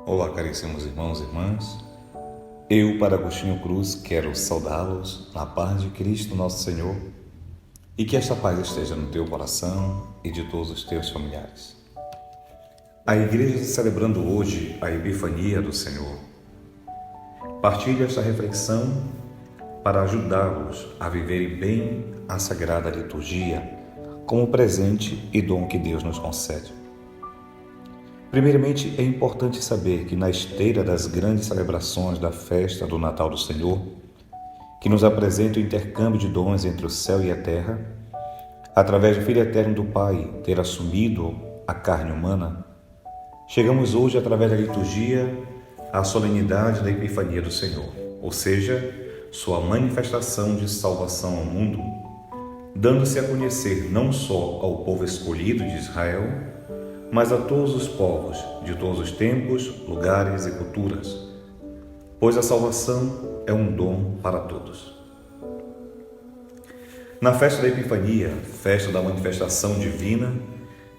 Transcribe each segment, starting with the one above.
Olá, caríssimos irmãos e irmãs. Eu, para Agostinho Cruz, quero saudá-los na paz de Cristo nosso Senhor e que esta paz esteja no teu coração e de todos os teus familiares. A Igreja está celebrando hoje a Epifania do Senhor. Partilho esta reflexão para ajudá-los a viverem bem a Sagrada Liturgia como presente e dom que Deus nos concede. Primeiramente, é importante saber que na esteira das grandes celebrações da festa do Natal do Senhor, que nos apresenta o intercâmbio de dons entre o céu e a terra, através do Filho Eterno do Pai ter assumido a carne humana, chegamos hoje, através da liturgia, à solenidade da Epifania do Senhor, ou seja, sua manifestação de salvação ao mundo, dando-se a conhecer não só ao povo escolhido de Israel, mas a todos os povos, de todos os tempos, lugares e culturas, pois a salvação é um dom para todos. Na festa da Epifania, festa da manifestação divina,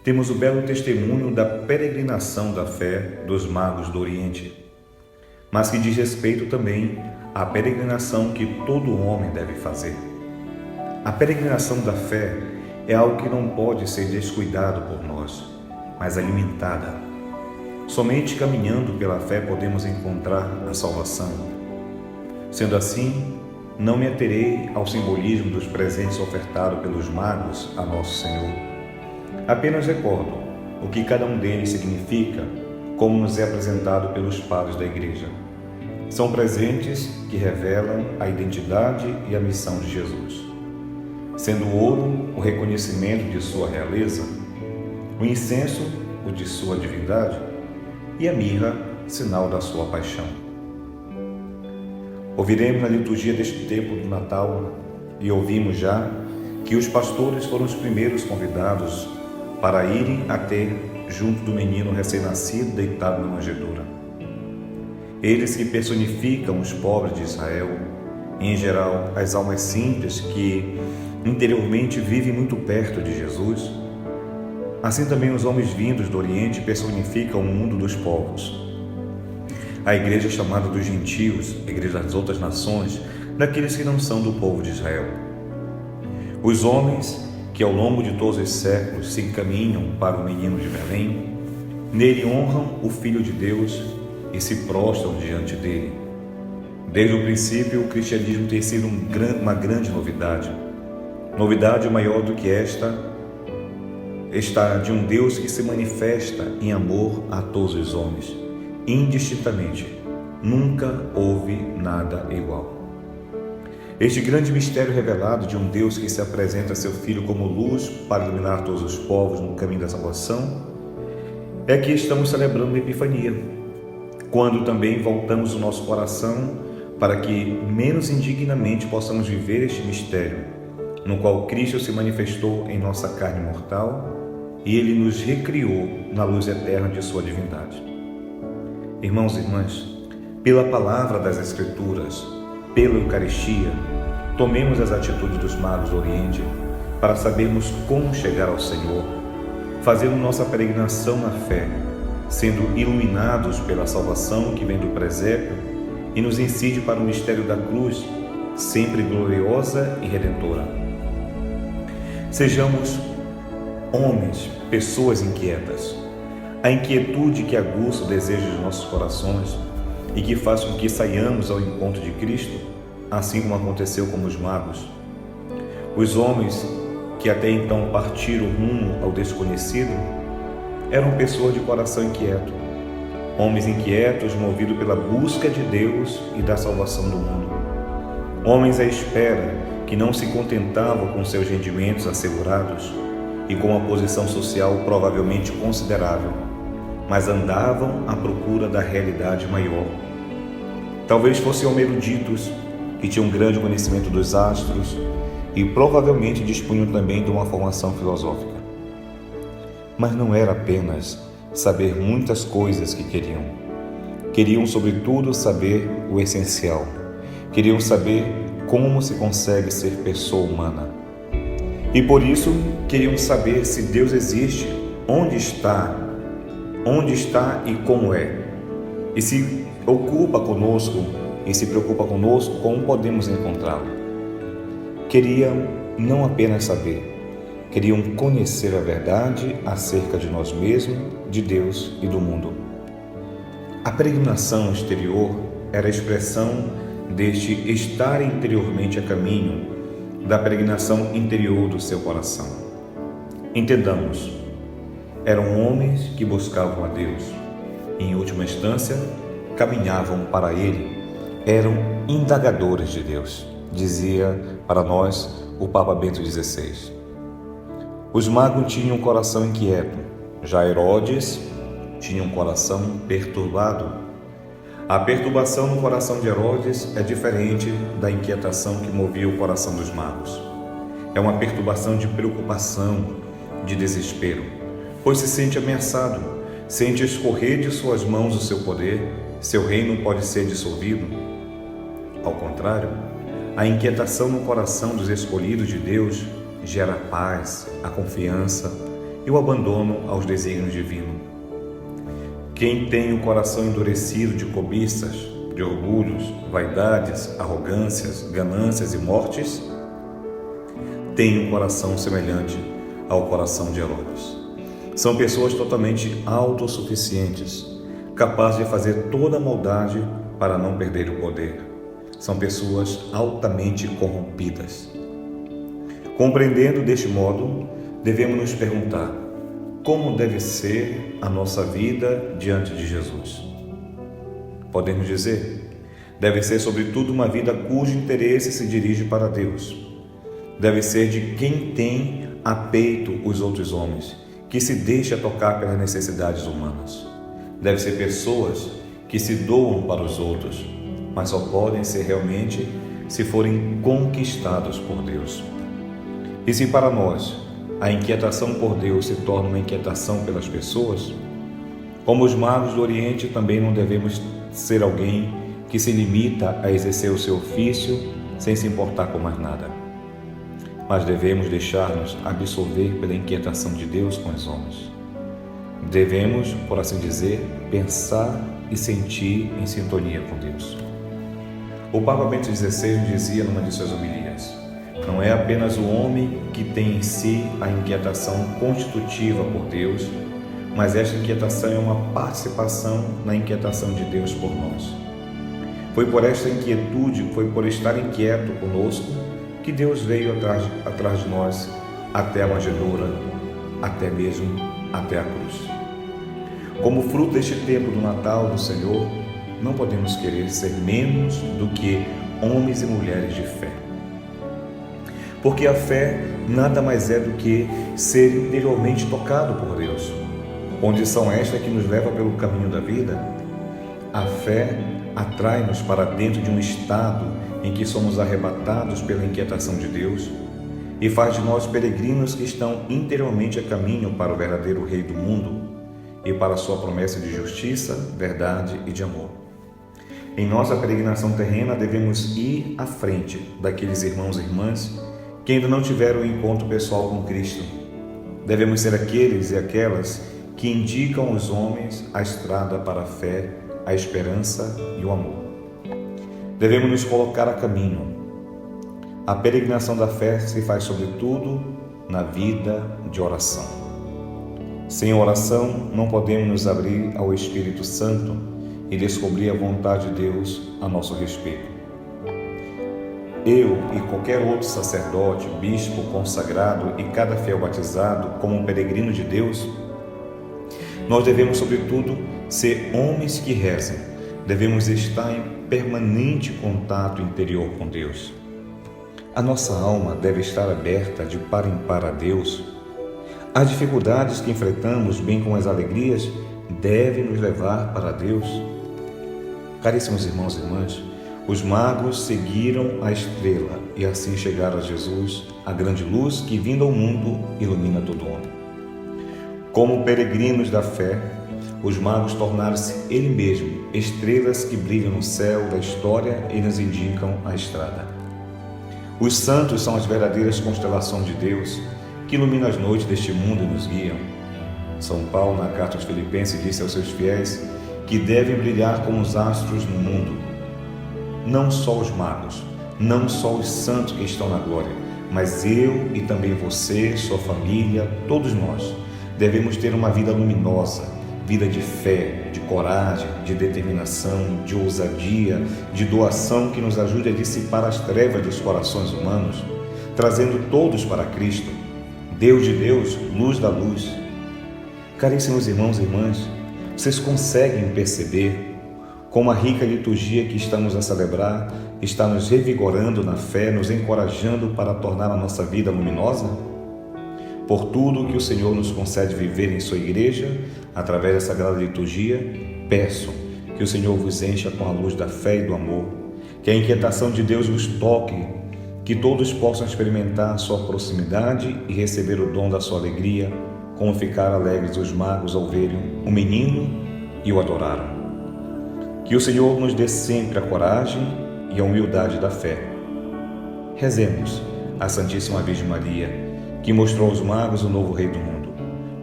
temos o belo testemunho da peregrinação da fé dos magos do Oriente, mas que diz respeito também à peregrinação que todo homem deve fazer. A peregrinação da fé é algo que não pode ser descuidado por nós, mas alimentada. Somente caminhando pela fé podemos encontrar a salvação. Sendo assim, não me aterei ao simbolismo dos presentes ofertados pelos magos a Nosso Senhor. Apenas recordo o que cada um deles significa, como nos é apresentado pelos padres da Igreja. São presentes que revelam a identidade e a missão de Jesus. Sendo o ouro o reconhecimento de sua realeza, o incenso, o de sua divindade, e a mirra, sinal da sua paixão. Ouviremos na liturgia deste tempo do Natal, e ouvimos já, que os pastores foram os primeiros convidados para irem a ter junto do menino recém-nascido deitado na manjedoura. Eles que personificam os pobres de Israel, e em geral as almas simples que interiormente vivem muito perto de Jesus. Assim também os homens vindos do Oriente personificam o mundo dos povos. A igreja chamada dos gentios, a igreja das outras nações, daqueles que não são do povo de Israel. Os homens que ao longo de todos os séculos se encaminham para o menino de Belém, nele honram o Filho de Deus e se prostram diante dele. Desde o princípio, o cristianismo tem sido uma grande novidade. Novidade maior do que esta está de um Deus que se manifesta em amor a todos os homens, indistintamente. Nunca houve nada igual. Este grande mistério revelado de um Deus que se apresenta a seu Filho como luz para iluminar todos os povos no caminho da salvação, é que estamos celebrando a Epifania, quando também voltamos o nosso coração para que menos indignamente possamos viver este mistério, no qual Cristo se manifestou em nossa carne mortal e Ele nos recriou na luz eterna de sua divindade. Irmãos e irmãs, pela palavra das Escrituras, pela Eucaristia, tomemos as atitudes dos magos do Oriente para sabermos como chegar ao Senhor, fazendo nossa peregrinação na fé, sendo iluminados pela salvação que vem do presépio e nos incide para o mistério da cruz, sempre gloriosa e redentora. Sejamos homens, pessoas inquietas. A inquietude que aguça o desejo de nossos corações e que faz com que saiamos ao encontro de Cristo, assim como aconteceu com os magos. Os homens que até então partiram rumo ao desconhecido eram pessoas de coração inquieto, homens inquietos movidos pela busca de Deus e da salvação do mundo. Homens à espera que não se contentavam com seus rendimentos assegurados e com uma posição social provavelmente considerável, mas andavam à procura da realidade maior. Talvez fossem eruditos que tinham grande conhecimento dos astros e provavelmente dispunham também de uma formação filosófica. Mas não era apenas saber muitas coisas que queriam. Queriam, sobretudo, saber o essencial. Queriam saber como se consegue ser pessoa humana. E por isso queriam saber se Deus existe, onde está e como é. e se ocupa conosco e se preocupa conosco como podemos encontrá-lo. Queriam não apenas saber, queriam conhecer a verdade acerca de nós mesmos, de Deus e do mundo. A peregrinação exterior era a expressão deste estar interiormente a caminho da peregrinação interior do seu coração. Entendamos, eram homens que buscavam a Deus e, em última instância, caminhavam para Ele. Eram indagadores de Deus, dizia para nós o Papa Bento XVI. Os magos tinham um coração inquieto, já Herodes tinha um coração perturbado. A perturbação no coração de Herodes é diferente da inquietação que movia o coração dos magos. É uma perturbação de preocupação, de desespero, pois se sente ameaçado, sente escorrer de suas mãos o seu poder, seu reino pode ser dissolvido. Ao contrário, a inquietação no coração dos escolhidos de Deus gera a paz, a confiança e o abandono aos desígnios divinos. Quem tem o coração endurecido de cobiças, de orgulhos, vaidades, arrogâncias, ganâncias e mortes, tem um coração semelhante ao coração de Herodes. São pessoas totalmente autossuficientes, capazes de fazer toda a maldade para não perder o poder. São pessoas altamente corrompidas. Compreendendo deste modo, devemos nos perguntar: como deve ser a nossa vida diante de Jesus? Podemos dizer, deve ser sobretudo uma vida cujo interesse se dirige para Deus. Deve ser de quem tem a peito os outros homens, que se deixa tocar pelas necessidades humanas. Deve ser pessoas que se doam para os outros, mas só podem ser realmente se forem conquistados por Deus. E se para nós a inquietação por Deus se torna uma inquietação pelas pessoas, como os magos do Oriente, também não devemos ser alguém que se limita a exercer o seu ofício sem se importar com mais nada. Mas devemos deixar-nos absorver pela inquietação de Deus com os homens. Devemos, por assim dizer, pensar e sentir em sintonia com Deus. O Papa Bento XVI dizia numa de suas homilias: não é apenas o homem que tem em si a inquietação constitutiva por Deus, mas esta inquietação é uma participação na inquietação de Deus por nós. Foi por esta inquietude, foi por estar inquieto conosco, que Deus veio atrás de nós até a manjedoura, até mesmo até a cruz. Como fruto deste tempo do Natal do Senhor, não podemos querer ser menos do que homens e mulheres de fé. Porque a fé nada mais é do que ser interiormente tocado por Deus. Condição esta que nos leva pelo caminho da vida. A fé atrai-nos para dentro de um estado em que somos arrebatados pela inquietação de Deus e faz de nós peregrinos que estão interiormente a caminho para o verdadeiro Rei do mundo e para a sua promessa de justiça, verdade e de amor. Em nossa peregrinação terrena devemos ir à frente daqueles irmãos e irmãs que ainda não tiveram o encontro pessoal com Cristo. Devemos ser aqueles e aquelas que indicam aos homens a estrada para a fé, a esperança e o amor. Devemos nos colocar a caminho. A peregrinação da fé se faz sobretudo na vida de oração. Sem oração não podemos nos abrir ao Espírito Santo e descobrir a vontade de Deus a nosso respeito. Eu e qualquer outro sacerdote, bispo, consagrado e cada fiel batizado como um peregrino de Deus, nós devemos, sobretudo, ser homens que rezem. Devemos estar em permanente contato interior com Deus. A nossa alma deve estar aberta de par em par a Deus. As dificuldades que enfrentamos, bem como as alegrias, devem nos levar para Deus. Caríssimos irmãos e irmãs, os magos seguiram a estrela e assim chegaram a Jesus, a grande luz que, vindo ao mundo, ilumina todo homem. Como peregrinos da fé, os magos tornaram-se ele mesmo estrelas que brilham no céu da história e nos indicam a estrada. Os santos são as verdadeiras constelações de Deus que iluminam as noites deste mundo e nos guiam. São Paulo, na carta aos Filipenses, disse aos seus fiéis que devem brilhar como os astros no mundo. Não só os magos, não só os santos que estão na glória, mas eu e também você, sua família, todos nós, devemos ter uma vida luminosa, vida de fé, de coragem, de determinação, de ousadia, de doação que nos ajude a dissipar as trevas dos corações humanos, trazendo todos para Cristo, Deus de Deus, luz da luz. Caríssimos irmãos e irmãs, vocês conseguem perceber como a rica liturgia que estamos a celebrar está nos revigorando na fé, nos encorajando para tornar a nossa vida luminosa? Por tudo que o Senhor nos concede viver em sua igreja, através da Sagrada Liturgia, peço que o Senhor vos encha com a luz da fé e do amor, que a inquietação de Deus vos toque, que todos possam experimentar a sua proximidade e receber o dom da sua alegria, como ficaram alegres os magos ao verem o menino e o adoraram. Que o Senhor nos dê sempre a coragem e a humildade da fé. Rezemos a Santíssima Virgem Maria, que mostrou aos magos o novo Rei do mundo,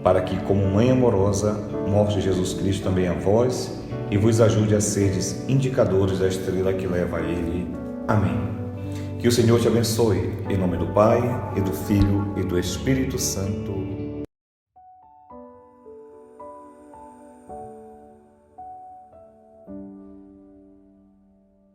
para que, como Mãe amorosa, mostre Jesus Cristo também a vós e vos ajude a seres indicadores da estrela que leva a Ele. Amém. Que o Senhor te abençoe, em nome do Pai, e do Filho, e do Espírito Santo.